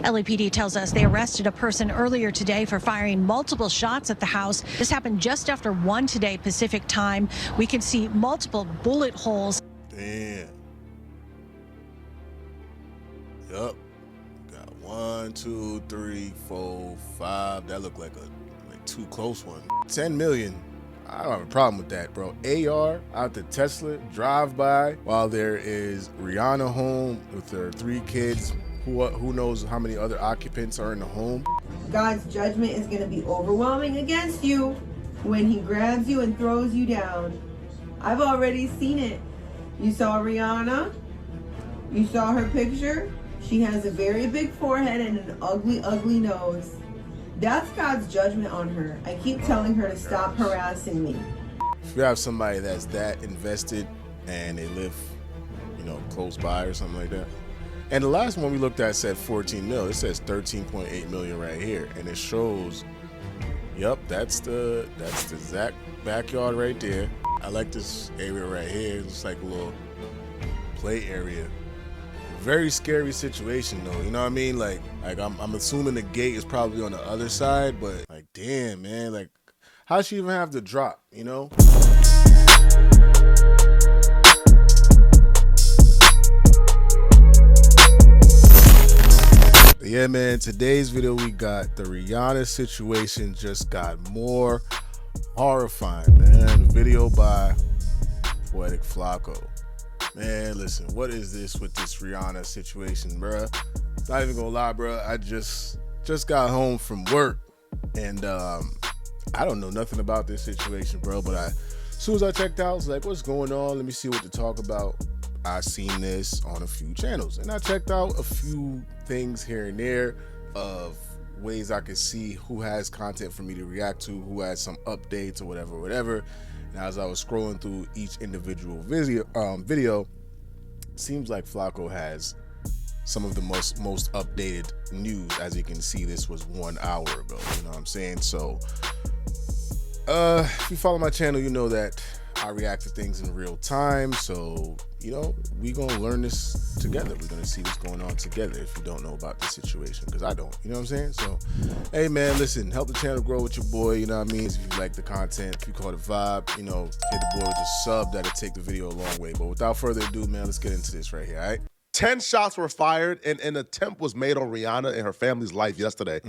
LAPD tells us they arrested a person earlier today for firing multiple shots at the house. This happened just after 1 today Pacific time. We can see multiple bullet holes. Damn. Yup. Got 1, 2, 3, 4, 5. That looked like two close ones. 10 million. I don't have a problem with that, bro. AR out the Tesla drive-by while there is Rihanna home with her 3 kids. Who knows how many other occupants are in the home? God's judgment is going to be overwhelming against you when he grabs you and throws you down. I've already seen it. You saw Rihanna. You saw her picture. She has a very big forehead and an ugly, ugly nose. That's God's judgment on her. I keep telling her to stop harassing me. If you have somebody that's that invested and they live, close by or something like that. And the last one we looked at said 14 mil. It says 13.8 million right here. And it shows, yep, that's the Zach backyard right there. I like this area right here. It's like a little play area. Very scary situation though, you know what I mean? Like I'm assuming the gate is probably on the other side, but like, damn, man, like how she even have to drop, you know? But yeah, man, today's video we got the Rihanna situation just got more horrifying, man. Video by Poetic Flacco. Man, listen, what is this with this Rihanna situation, bruh? Not even gonna lie, bruh. I just got home from work, and I don't know nothing about this situation, bro. But as soon as I checked out, I was like, what's going on? Let me see what to talk about. I seen this on a few channels, and I checked out a few things here and there of ways I could see who has content for me to react to, who has some updates or whatever. And as I was scrolling through each individual video, it seems like Flacco has some of the most updated news. As you can see, this was 1 hour ago, you know what I'm saying? So if you follow my channel, you know that I react to things in real time. So, we gonna learn this together. We're gonna see what's going on together if you don't know about the situation, because I don't, you know what I'm saying? So, hey man, listen, help the channel grow with your boy, you know what I mean? If you like the content, if you call it vibe, hit the boy with a sub. That'll take the video a long way. But without further ado, man, let's get into this right here, all right? 10 shots were fired and an attempt was made on Rihanna and her family's life yesterday.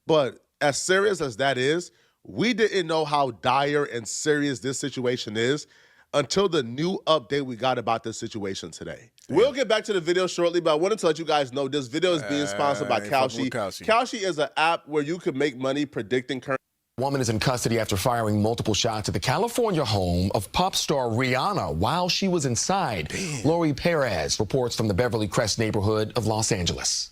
But as serious as that is, we didn't know how dire and serious this situation is until the new update we got about this situation today. Damn. We'll get back to the video shortly, but I wanted to let you guys know this video is being sponsored by Kalshi. Kalshi is an app where you can make money predicting current. Woman is in custody after firing multiple shots at the California home of pop star Rihanna while she was inside. Lori Perez reports from the Beverly Crest neighborhood of Los Angeles.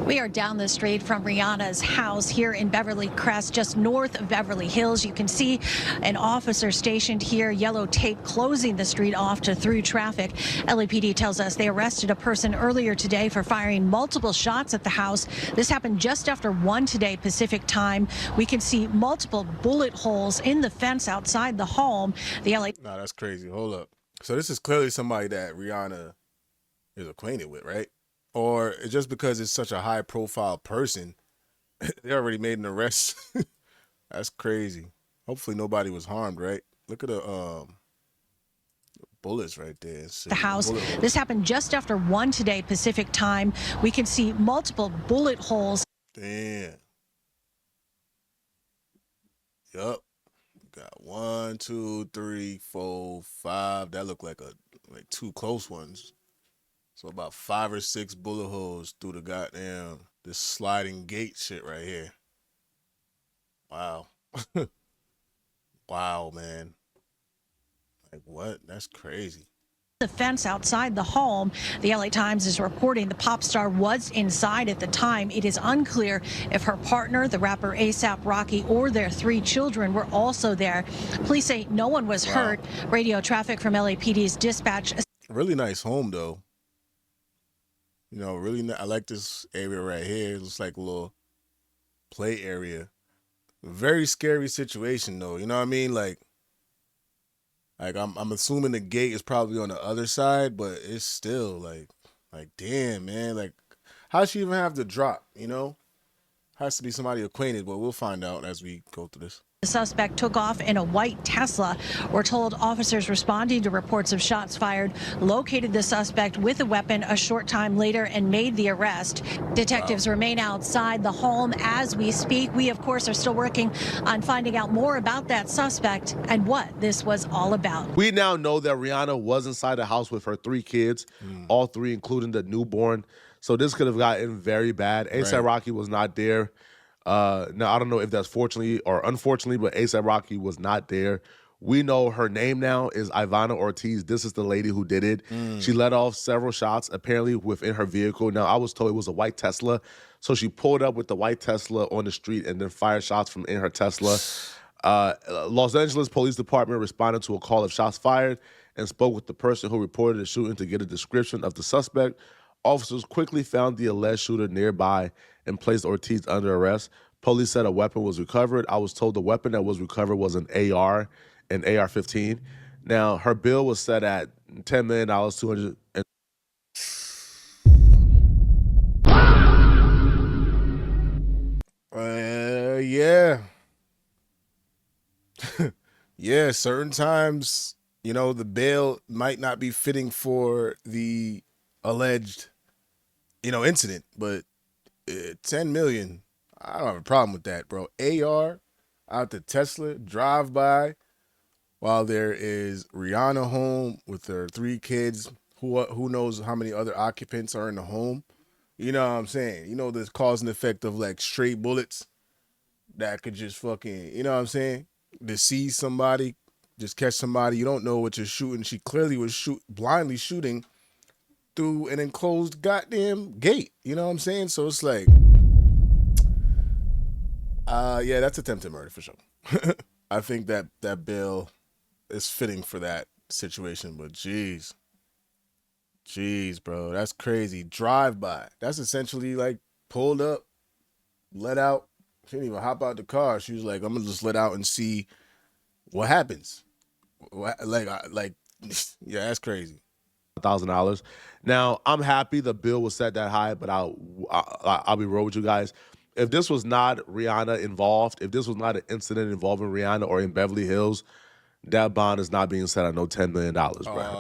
We are down the street from Rihanna's house here in Beverly Crest, just north of Beverly Hills. You can see an officer stationed here, yellow tape closing the street off to through traffic. LAPD tells us they arrested a person earlier today for firing multiple shots at the house. This happened just after 1 today Pacific time. We can see multiple bullet holes in the fence outside the home. The LA. Nah, that's crazy. Hold up. So this is clearly somebody that Rihanna is acquainted with, right? Or just because it's such a high-profile person, they already made an arrest. That's crazy. Hopefully nobody was harmed, right? Look at the bullets right there. The house. This happened just after 1 today Pacific time. We can see multiple bullet holes. Damn. Yup. Got 1, 2, 3, 4, 5. That looked like two close ones. So about 5 or 6 bullet holes through the this sliding gate shit right here. Wow. Wow, man. Like what? That's crazy. The fence outside the home. The LA Times is reporting the pop star was inside at the time. It is unclear if her partner, the rapper A$AP Rocky, or their 3 children were also there. Police say no one was hurt. Radio traffic from LAPD's dispatch. Really nice home though. I like this area right here. It looks like a little play area. Very scary situation though. You know what I mean? Like I'm assuming the gate is probably on the other side, but it's still like damn, man. Like How'd she even have the drop, you know? Has to be somebody acquainted, but we'll find out as we go through this. The suspect took off in a white Tesla. We're told officers responding to reports of shots fired located the suspect with a weapon a short time later and made the arrest. Detectives remain outside the home as we speak. We, of course, are still working on finding out more about that suspect and what this was all about. We now know that Rihanna was inside the house with her 3 kids, all 3 including the newborn. So this could have gotten very bad. A$AP Rocky was not there. Now, I don't know if that's fortunately or unfortunately, but A$AP Rocky was not there. We know her name now is Ivana Ortiz. This is the lady who did it. She let off several shots, apparently within her vehicle. Now, I was told it was a white Tesla. So she pulled up with the white Tesla on the street and then fired shots from in her Tesla. Los Angeles Police Department responded to a call of shots fired and spoke with the person who reported the shooting to get a description of the suspect. Officers quickly found the alleged shooter nearby and placed Ortiz under arrest. Police said a weapon was recovered. I was told the weapon that was recovered was an AR, an AR-15. Now, her bill was set at $10 million, 200. Yeah. Yeah, certain times, you know, the bail might not be fitting for the alleged, you know, incident, but 10 million, I don't have a problem with that, bro. AR out to Tesla, drive by while there is Rihanna home with her 3 kids. Who knows how many other occupants are in the home? You know what I'm saying? You know, there's cause and effect of like stray bullets that could just fucking, you know what I'm saying? To see somebody, just catch somebody, you don't know what you're shooting. She clearly was blindly shooting through an enclosed goddamn gate. You know what I'm saying? So it's like, yeah, that's attempted murder for sure. I think that bill is fitting for that situation, but jeez, bro, that's crazy. Drive by. That's essentially like pulled up, let out. She didn't even hop out the car. She was like, I'm gonna just let out and see what happens. Like, yeah, that's crazy. $1,000. Now, I'm happy the bill was set that high, but I'll be real with you guys. If this was not Rihanna involved, if this was not an incident involving Rihanna or in Beverly Hills, that bond is not being set at no $10 million, bro.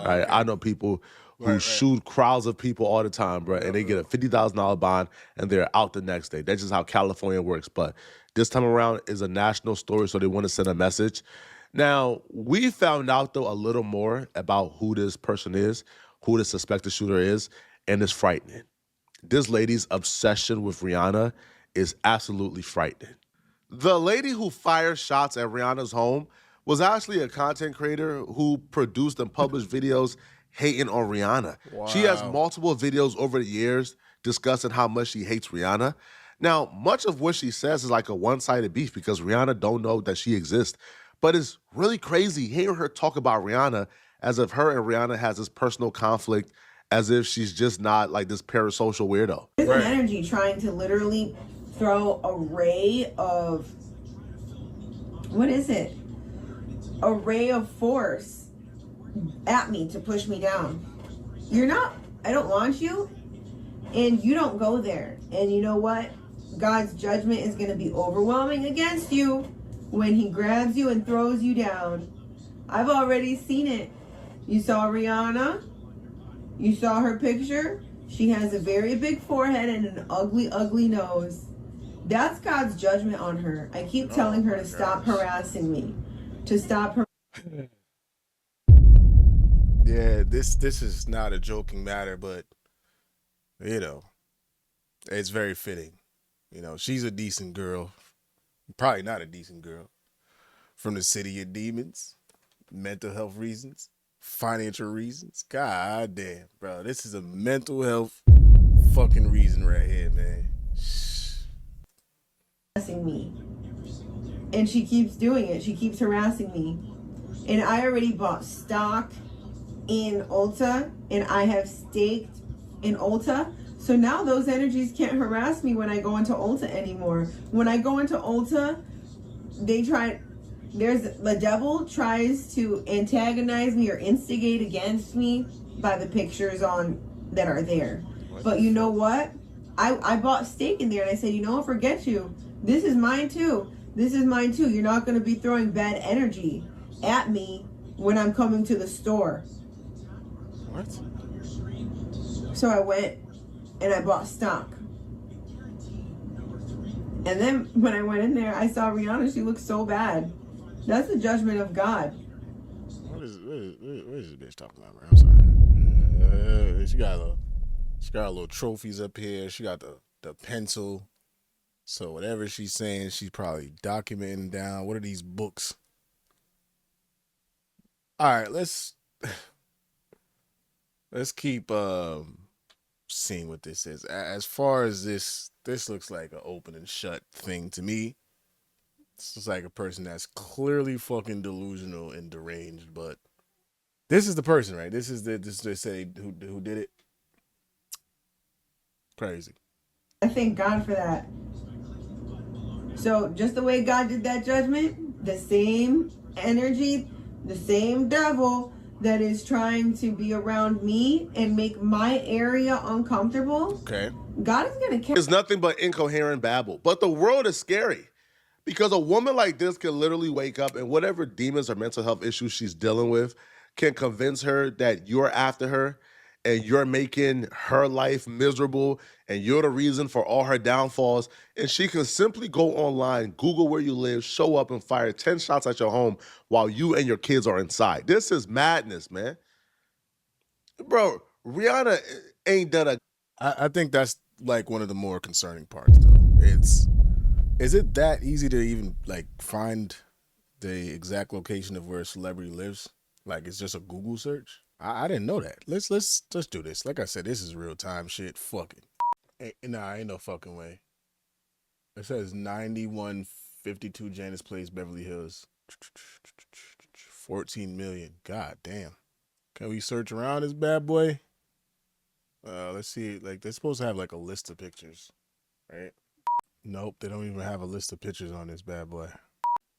Right? I know people who shoot crowds of people all the time, bro, and they get a $50,000 bond and they're out the next day. That's just how California works. But this time around is a national story, so they want to send a message. Now, we found out, though, a little more about who this person is, who the suspected shooter is, and it's frightening. This lady's obsession with Rihanna is absolutely frightening. The lady who fired shots at Rihanna's home was actually a content creator who produced and published videos hating on Rihanna. Wow. She has multiple videos over the years discussing how much she hates Rihanna. Now, much of what she says is like a one-sided beef because Rihanna don't know that she exists. But it's really crazy hearing her talk about Rihanna as if her and Rihanna has this personal conflict, as if she's just not like this parasocial weirdo. There's an energy trying to literally throw a ray of, what is it? A ray of force at me to push me down. I don't want you, and you don't go there. And you know what? God's judgment is going to be overwhelming against you when he grabs you and throws you down. I've already seen it. You saw Rihanna. You saw her picture. She has a very big forehead and an ugly, ugly nose. That's God's judgment on her. I keep telling her to stop harassing me. To stop her. Yeah, this is not a joking matter, but, you know, it's very fitting. You know, she's a decent girl. Probably not a decent girl. From the city of demons, mental health reasons, financial reasons. God damn, bro. This is a mental health fucking reason right here, man. Harassing me. And she keeps doing it. She keeps harassing me. And I already bought stock in Ulta, and I have staked in Ulta. So now those energies can't harass me when I go into Ulta anymore. When I go into Ulta, the devil tries to antagonize me or instigate against me by the pictures that are there. But you know what? I bought steak in there, and I said, you know what, forget you. This is mine too. This is mine too. You're not going to be throwing bad energy at me when I'm coming to the store. What? So I went and I bought stock. And then when I went in there, I saw Rihanna. She looked so bad. That's the judgment of God. What is this bitch talking about, man? I'm sorry. She got a little trophies up here. She got the pencil. So whatever she's saying, she's probably documenting down. What are these books? All right, let's keep seeing what this is. As far as this looks like an open and shut thing to me. This looks like a person that's clearly fucking delusional and deranged, but this is the person, right? This they say who did it. Crazy. I thank God for that. So just the way God did that judgment, the same energy, the same devil that is trying to be around me and make my area uncomfortable. Okay. God is going to kill. It's nothing but incoherent babble. But the world is scary because a woman like this can literally wake up and whatever demons or mental health issues she's dealing with can convince her that you're after her and you're making her life miserable and you're the reason for all her downfalls. And she can simply go online, Google where you live, show up and fire 10 shots at your home while you and your kids are inside. This is madness, man. Bro, Rihanna ain't done a... I think that's like one of the more concerning parts, though. Is it that easy to even like find the exact location of where a celebrity lives? Like it's just a Google search? I didn't know that. Let's do this. Like I said, this is real time shit. Fuck it. Ain't no fucking way. It says 9152 Janice Place, Beverly Hills. 14 million. God damn. Can we search around this bad boy? Let's see. Like they're supposed to have like a list of pictures, right? Nope, they don't even have a list of pictures on this bad boy.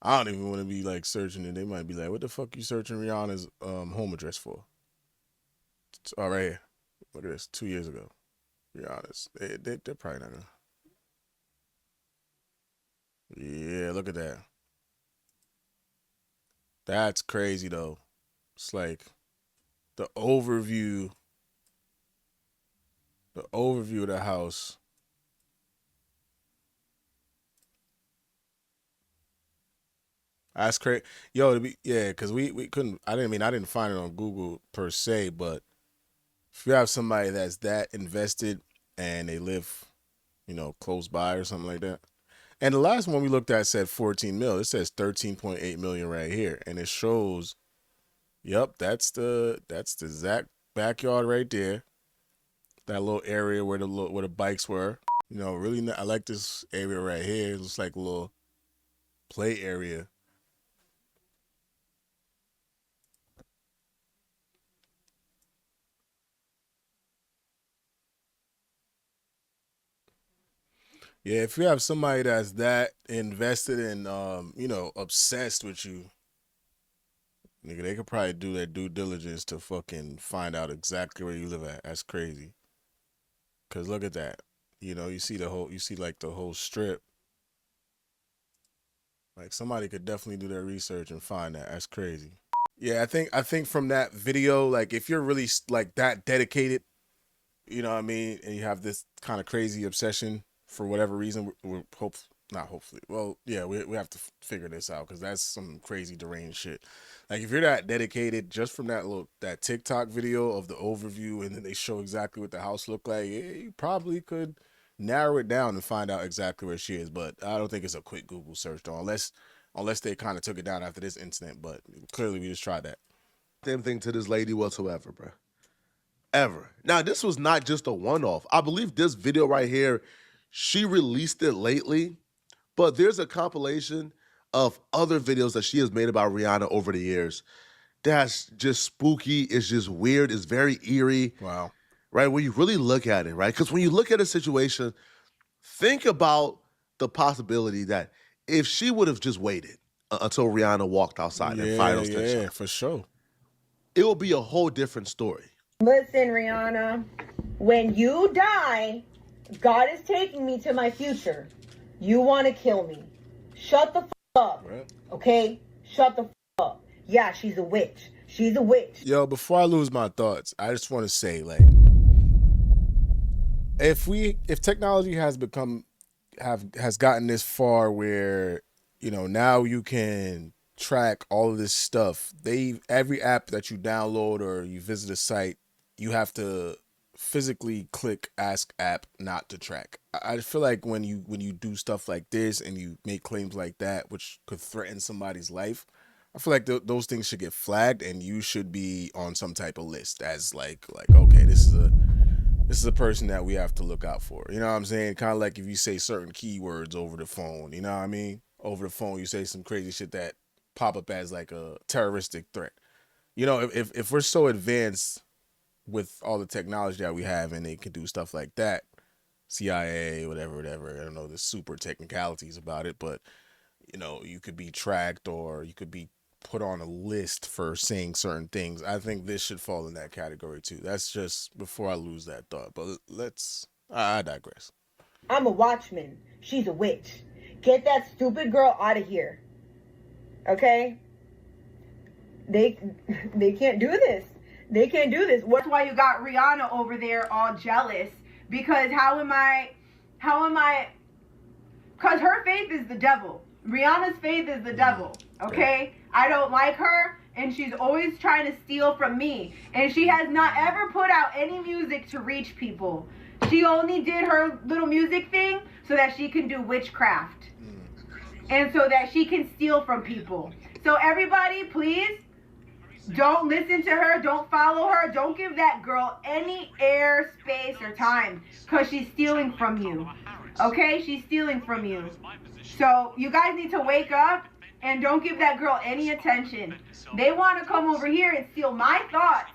I don't even want to be like searching it. They might be like, "What the fuck you searching Rihanna's home address for?" It's all right here. Look at this. 2 years ago, Rihanna's. They're probably not gonna. Yeah, look at that. That's crazy though. It's like the overview. The overview of the house. That's crazy. Yo, because we couldn't, I didn't find it on Google per se, but if you have somebody that's that invested and they live, close by or something like that. And the last one we looked at said 14 mil. It says 13.8 million right here. And it shows, yep, that's the exact backyard right there. That little area where the bikes were. Really, I like this area right here. It looks like a little play area. Yeah, if you have somebody that's that invested and obsessed with you, nigga, they could probably do their due diligence to fucking find out exactly where you live at. That's crazy. Cause look at that. You see like the whole strip. Like somebody could definitely do their research and find that. That's crazy. Yeah, I think from that video, like if you're really like that dedicated, you know what I mean, and you have this kind of crazy obsession for whatever reason, we have to figure this out because that's some crazy deranged shit. Like if you're that dedicated, just from that TikTok video of the overview and then they show exactly what the house looked like, yeah, you probably could narrow it down and find out exactly where she is. But I don't think it's a quick Google search though, unless they kind of took it down after this incident. But clearly we just tried that. Same thing to this lady whatsoever, bro. Ever. Now, this was not just a one-off. I believe this video right here, she released it lately, but there's a compilation of other videos that she has made about Rihanna over the years. That's just spooky. It's just weird. It's very eerie. Wow. Right? When you really look at it, right? Because when you look at a situation, think about the possibility that if she would have just waited until Rihanna walked outside and fired those 10 shots. Yeah, for sure. It will be a whole different story. Listen, Rihanna, when you die, God is taking me to my future. You want to kill me. Shut the f up. Right. Okay? Shut the f up. Yeah, she's a witch. She's a witch. Yo, before I lose my thoughts, I just want to say, like, if technology has gotten this far where, you know, now you can track all of this stuff. Every app that you download or you visit a site, you have to physically click ask app not to track. I feel like when you do stuff like this and you make claims like that, which could threaten somebody's life, I feel like those things should get flagged and you should be on some type of list as like okay, this is a person that we have to look out for. You know what I'm saying? Kind of like if you say certain keywords over the phone, you know what I mean? Over the phone, you say some crazy shit that pop up as like a terroristic threat. You know, if we're so advanced with all the technology that we have and they can do stuff like that, CIA, whatever, I don't know the super technicalities about it, but you know, you could be tracked or you could be put on a list for saying certain things. I think this should fall in that category too. That's just before I lose that thought. But I digress. I'm a watchman. She's a witch. Get that stupid girl out of here. Okay? They can't do this. They can't do this. That's why you got Rihanna over there all jealous. Because how am I? Because her faith is the devil. Rihanna's faith is the devil. Okay? I don't like her. And she's always trying to steal from me. And she has not ever put out any music to reach people. She only did her little music thing so that she can do witchcraft. And so that she can steal from people. So everybody, please, don't listen to her. Don't follow her. Don't give that girl any air, space, or time. Because she's stealing from you. Okay? She's stealing from you. So you guys need to wake up and don't give that girl any attention. They want to come over here and steal my thoughts.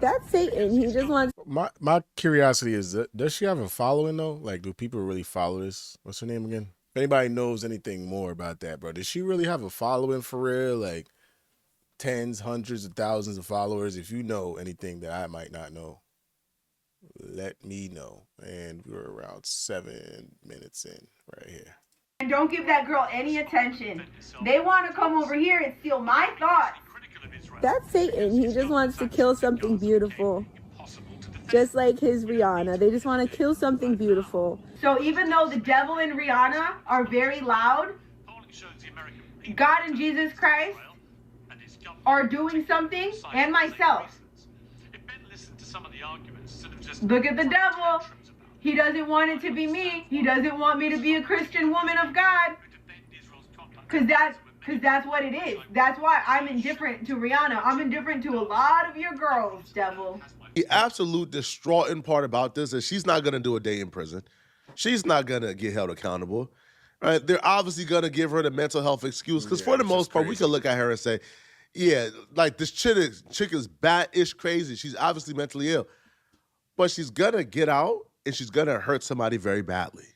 That's Satan. He just wants... My curiosity is, does she have a following though? Like, do people really follow this? What's her name again? If anybody knows anything more about that, bro, does she really have a following for real? Like tens, hundreds of thousands of followers? If you know anything that I might not know, let me know. And we're around 7 minutes in right here. And don't give that girl any attention. They want to come over here and steal my thoughts. That's Satan. He just wants to kill something beautiful. Just like his Rihanna. They just want to kill something beautiful. So even though the devil and Rihanna are very loud, God and Jesus Christ are doing something, and myself. Look at the devil. He doesn't want it to be me. He doesn't want me to be a Christian woman of God. Because that's what it is. That's why I'm indifferent to Rihanna. I'm indifferent to a lot of your girls, devil. The absolute distraughting part about this is she's not going to do a day in prison. She's not going to get held accountable. Right? They're obviously going to give her the mental health excuse because for the most part, we can look at her and say, yeah, like this chick is bat-ish crazy. She's obviously mentally ill. But she's going to get out and she's going to hurt somebody very badly.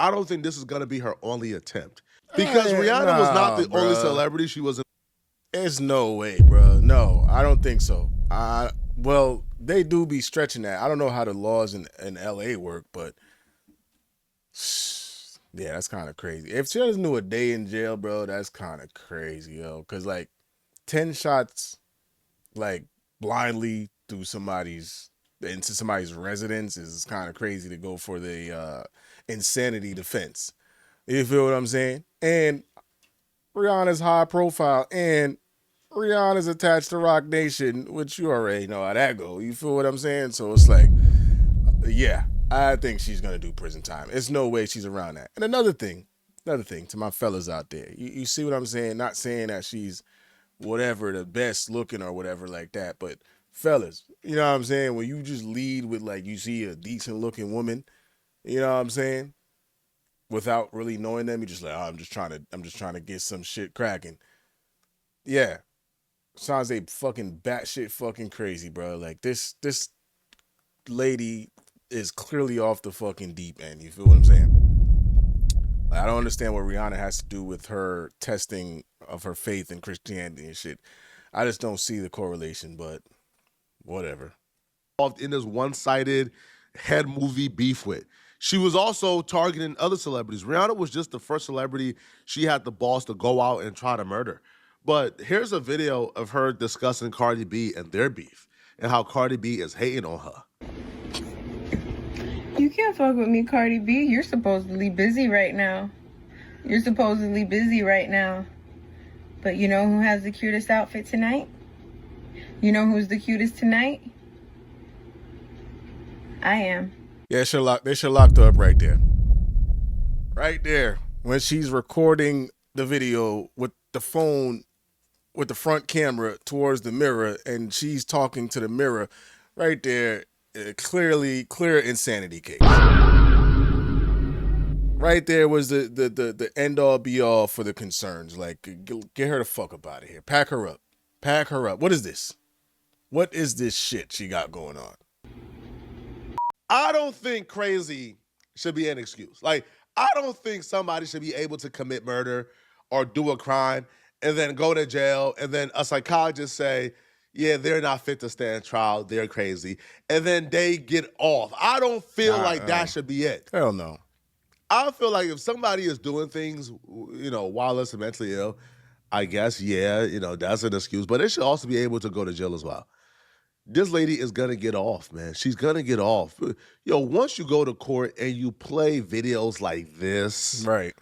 I don't think this is going to be her only attempt. Because Rihanna was not the only celebrity she was in. There's no way, bro. No, I don't think so. Well, they do be stretching that. I don't know how the laws in LA work, but yeah, that's kind of crazy. If she doesn't do a day in jail, bro, that's kind of crazy, yo. Because, like, 10 shots, like, blindly into somebody's residence is kind of crazy to go for the insanity defense. You feel what I'm saying? And Rihanna's high profile, and Rihanna's attached to Rock Nation, which you already know how that go. You feel what I'm saying? So it's like, yeah, I think she's gonna do prison time. There's no way she's around that. And another thing to my fellas out there, you see what I'm saying? Not saying that she's whatever, the best looking or whatever like that, but fellas, you know what I'm saying? When you just lead with like you see a decent looking woman, you know what I'm saying? Without really knowing them, you just like, oh, I'm just trying to get some shit cracking. Yeah. Sounds like fucking batshit fucking crazy, bro. Like this lady is clearly off the fucking deep end. You feel what I'm saying? I don't understand what Rihanna has to do with her testing of her faith in Christianity and shit. I just don't see the correlation, but whatever. In this one-sided, had movie beef with. She was also targeting other celebrities. Rihanna was just the first celebrity she had the balls to go out and try to murder. But here's a video of her discussing Cardi B and their beef and how Cardi B is hating on her. You can't fuck with me, Cardi B. You're supposedly busy right now. You're supposedly busy right now. But you know who has the cutest outfit tonight? You know who's the cutest tonight? I am. Yeah, they should lock her up right there. Right there. When she's recording the video with the phone with the front camera towards the mirror and she's talking to the mirror, right there, clear insanity case. Right there was the end all be all for the concerns. Like, get her the fuck up out of here. Pack her up. Pack her up. What is this? What is this shit she got going on? I don't think crazy should be an excuse. Like, I don't think somebody should be able to commit murder or do a crime and then go to jail and then a psychologist say, yeah, they're not fit to stand trial, they're crazy, and then they get off. I don't feel like that should be it. Hell no. I feel like if somebody is doing things, while they're mentally ill, I guess, yeah, that's an excuse. But they should also be able to go to jail as well. This lady is going to get off, man. She's going to get off. Once you go to court and you play videos like this, right?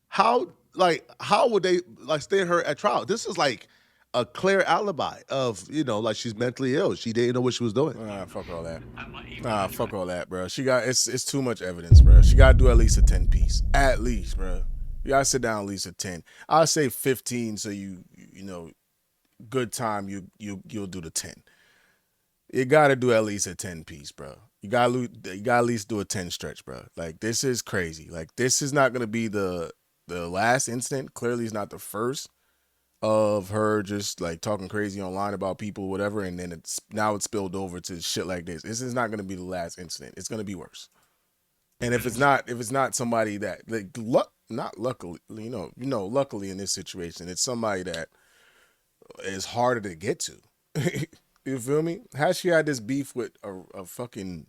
How would they stand her at trial? This is like a clear alibi of, she's mentally ill. She didn't know what she was doing. Fuck all that. Fuck all that, bro. It's too much evidence, bro. She got to do at least a 10 piece. At least, bro. You got to sit down at least a 10. I'll say 15 so good time you'll do the 10. You got to do at least a 10 piece, bro. You got to at least do a 10 stretch, bro. Like, this is crazy. Like, this is not going to be the last incident. Clearly it's not the first of her just like talking crazy online about people, whatever, and then it's spilled over to shit like this. This is not going to be the last incident. It's going to be worse. And if it's not somebody that luckily in this situation, it's somebody that is harder to get to. You feel me? Had she had this beef with a fucking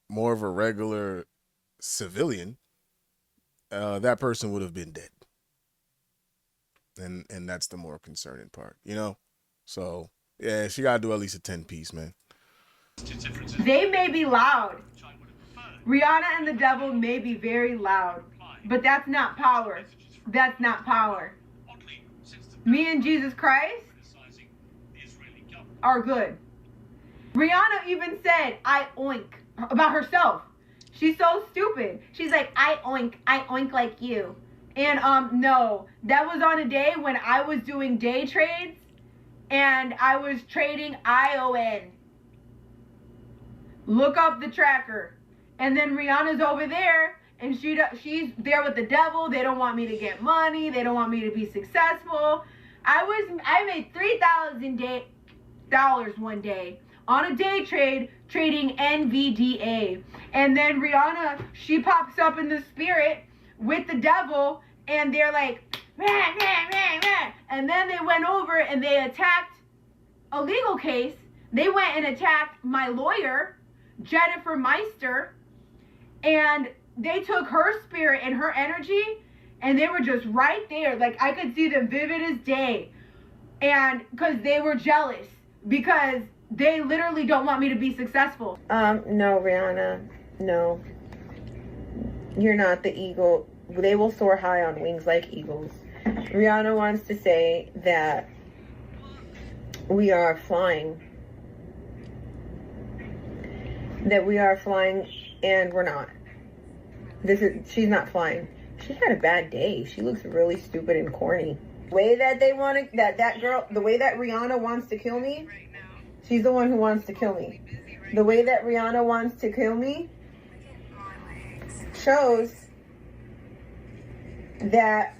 more of a regular civilian, that person would have been dead. And that's the more concerning part, So, yeah, she got to do at least a 10 piece, man. They may be loud. Rihanna and the devil may be very loud, but that's not power. That's not power. Me and Jesus Christ are good. Rihanna even said, I oink, about herself. She's so stupid. She's like, I oink like you. And no, that was on a day when I was doing day trades and I was trading ION. Look up the tracker. And then Rihanna's over there and she's there with the devil. They don't want me to get money. They don't want me to be successful. I made $3,000 one day on a day trade trading NVDA. And then Rihanna, she pops up in the spirit with the devil and they're like, rah, rah, rah, rah. And then they went over and they attacked a legal case. They went and attacked my lawyer, Jennifer Meister, and they took her spirit and her energy and they were just right there. Like, I could see them vivid as day. And because they were jealous because they literally don't want me to be successful. No, Rihanna, no. You're not the eagle. They will soar high on wings like eagles. Rihanna wants to say that we are flying. That we are flying and we're not. She's not flying. She had a bad day. She looks really stupid and corny. The way that they want to, that girl, the way that Rihanna wants to kill me, she's the one who wants to kill me. The way that Rihanna wants to kill me shows that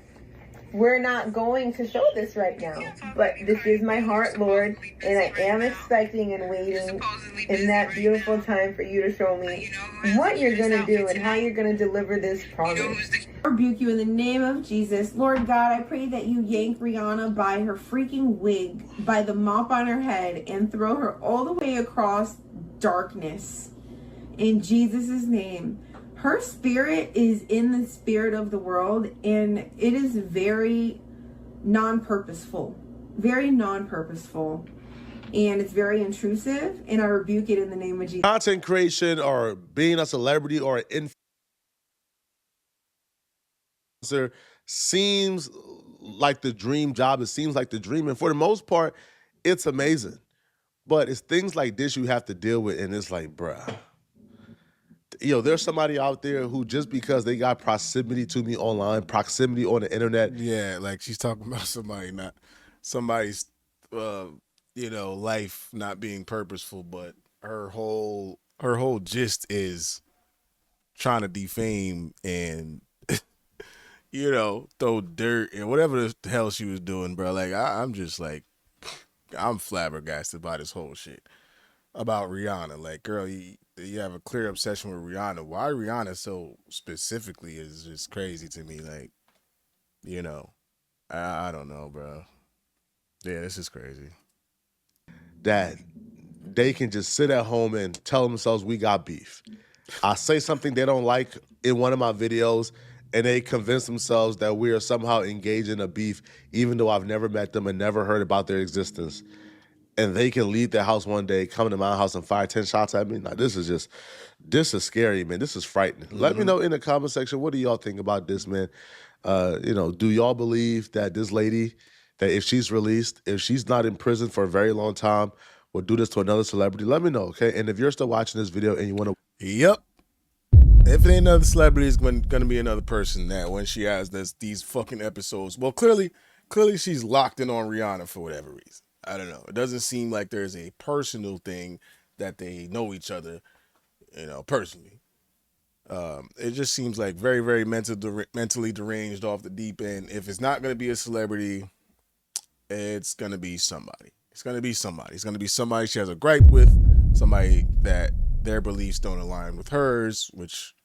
we're not going to show this right now. But this is my heart, Lord, and I am expecting and waiting in that beautiful time for you to show me what you're going to do and how you're going to deliver this promise. I rebuke you in the name of Jesus. Lord God, I pray that you yank Rihanna by her freaking wig, by the mop on her head, and throw her all the way across darkness. in Jesus' name. Her spirit is in the spirit of the world, and it is very non-purposeful, and it's very intrusive, and I rebuke it in the name of Jesus. Content creation or being a celebrity or an influencer seems like the dream job. It seems like the dream, and for the most part, it's amazing. But it's things like this you have to deal with, and it's like, bruh. There's somebody out there who just because they got proximity to me online, proximity on the internet. Yeah, like she's talking about somebody's life not being purposeful, but her whole gist is trying to defame and throw dirt and whatever the hell she was doing, bro. Like I'm just like, I'm flabbergasted by this whole shit about Rihanna. Like, girl, you have a clear obsession with Rihanna. Why Rihanna so specifically is just crazy to me. Like, I don't know, bro. Yeah, this is crazy. That they can just sit at home and tell themselves we got beef. I say something they don't like in one of my videos, and they convince themselves that we are somehow engaged in a beef, even though I've never met them and never heard about their existence. And they can leave their house one day, come to my house and fire 10 shots at me. Now, this is scary, man. This is frightening. Let me know in the comment section, what do y'all think about this, man? Do y'all believe that this lady, that if she's released, if she's not in prison for a very long time, will do this to another celebrity? Let me know, okay? And if you're still watching this video and you want to... Yep. If it ain't another celebrity, it's going to be another person that when she has these fucking episodes. Well, clearly she's locked in on Rihanna for whatever reason. I don't know. It doesn't seem like there's a personal thing that they know each other, personally. It just seems like very, very mentally deranged off the deep end. If it's not going to be a celebrity, it's going to be somebody. It's going to be somebody she has a gripe with, somebody that their beliefs don't align with hers, which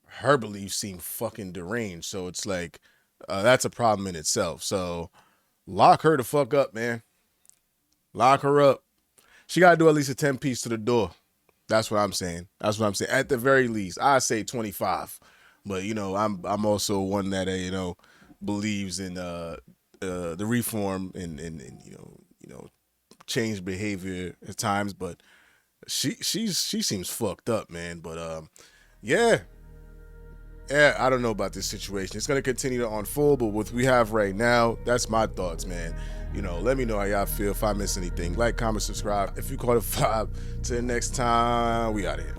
her beliefs seem fucking deranged. So it's like, that's a problem in itself. So lock her the fuck up, man. Lock her up. She got to do at least a 10-piece to the door. That's what I'm saying. At the very least, I say 25. But, I'm also one that, believes in the reform and change behavior at times. But she seems fucked up, man. But, yeah, I don't know about this situation. It's going to continue to unfold, but what we have right now, that's my thoughts, man. Let me know how y'all feel. If I miss anything, like, comment, subscribe. If you caught a vibe, till next time, we out of here.